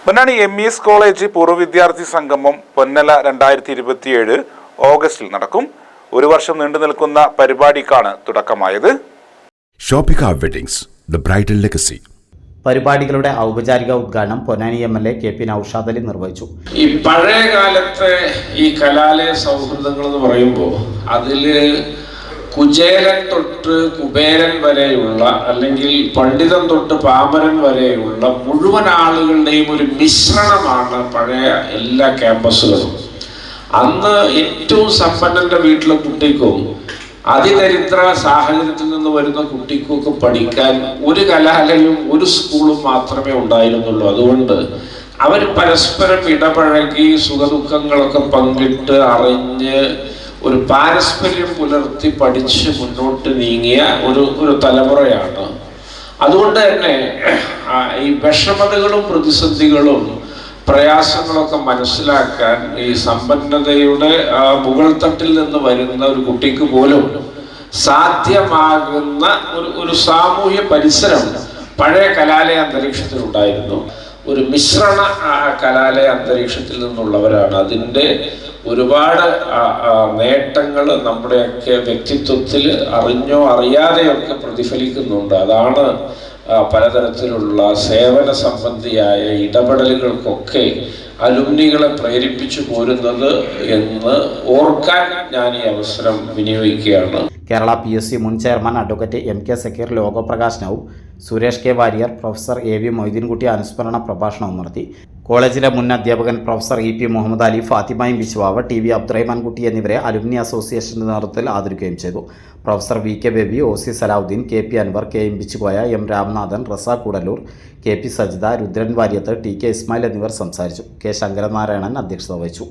Ponnani MES college പൂർവ്വ വിദ്യാർത്ഥി സംഗമം പൊന്നല 2027 ഓഗസ്റ്റിൽ നടക്കും. ഒരു വർഷം നീണ്ടു നിൽക്കുന്ന പരിപാടിക്കാണ് തുടക്കമായത്. Shoppika weddings the bridal legacy. പരിപാടികളുടെ ഔപചാരിക ഉദ്ഘാടനം പൊന്നാനി MLA KP നൌഷാദ് അലി നിർവഹിച്ചു. ഈ പഴയ കാലത്തെ ഈ കലാലയ സൗഹൃദങ്ങൾ എന്ന് പറയുമ്പോൾ അതില് കുചേലൻ തൊട്ട് കുബേരൻ വരെയുള്ള അല്ലെങ്കിൽ പണ്ഡിതൻ തൊട്ട് പാമരൻ വരെയുള്ള മുഴുവൻ ആളുകളുടെയും ഒരു മിശ്രണമാണ് പഴയ എല്ലാ ക്യാമ്പസുകളും. അന്ന് ഏറ്റവും സമ്പന്നന്റെ വീട്ടിലെ കുട്ടിക്കും അതിദരിദ്ര സാഹചര്യത്തിൽ നിന്ന് വരുന്ന കുട്ടിക്കൊക്കെ പഠിക്കാൻ ഒരു കലാലയവും ഒരു സ്കൂളും മാത്രമേ ഉണ്ടായിരുന്നുള്ളൂ. അതുകൊണ്ട് അവർ പരസ്പരം ഇടപഴകി സുഖദുഃഖങ്ങളൊക്കെ പങ്കിട്ട് അറിഞ്ഞ് ഒരു പാരസ്പര്യം പുലർത്തി പഠിച്ച് മുന്നോട്ട് നീങ്ങിയ ഒരു തലമുറയാണ്. അതുകൊണ്ട് തന്നെ ഈ വിഷമതകളും പ്രതിസന്ധികളും പ്രയാസങ്ങളൊക്കെ മനസ്സിലാക്കാൻ ഈ സമ്പന്നതയുടെ മുകൾ തട്ടിൽ നിന്ന് വരുന്ന ഒരു കുട്ടിക്ക് പോലും സാധ്യമാകുന്ന ഒരു സാമൂഹ്യ പരിസരം പഴയ കലാലയ അന്തരീക്ഷത്തിൽ ഉണ്ടായിരുന്നു. ഒരു മിശ്രണ കലാലയ അന്തരീക്ഷത്തിൽ നിന്നുള്ളവരാണ്. അതിൻ്റെ ഒരുപാട് നേട്ടങ്ങൾ നമ്മുടെയൊക്കെ വ്യക്തിത്വത്തിൽ അറിഞ്ഞോ അറിയാതെയൊക്കെ പ്രതിഫലിക്കുന്നുണ്ട്. അതാണ് പലതരത്തിലുള്ള സേവന സംബന്ധിയായ ഇടപെടലുകൾക്കൊക്കെ അലുമിനികളെ പ്രേരിപ്പിച്ചു പോരുന്നത് എന്ന് ഓർക്കാൻ ഞാൻ ഈ അവസരം വിനിയോഗിക്കുകയാണ്. കേരള PSC മുൻ chairman advocate MK Zakir logo പ്രകാശനവും Suresh K Warrier, professor AV Moideenkutty അനുസ്മരണ പ്രഭാഷണവും നടത്തി. കോളേജിലെ മുൻ അധ്യാപകൻ പ്രൊഫസർ EP മുഹമ്മദ് അലി, ഫാത്തിമ ബിശ്വാവ്, TV അബ്ദുറഹ്മാൻകുട്ടി എന്നിവരെ അലുമിനി അസോസിയേഷന്റെ നേതൃത്വത്തിൽ ആദരിക്കുകയും ചെയ്തു. Professor VK Baby, OC Salahuddin, KP Anwar, KM Bichukoya, M Ramanathan, Razak Koodallur, KP Sajitha, Rudran Variyath, TK Ismail എന്നിവർ സംസാരിച്ചു. K ശങ്കരനാരായണൻ അധ്യക്ഷത വഹിച്ചു.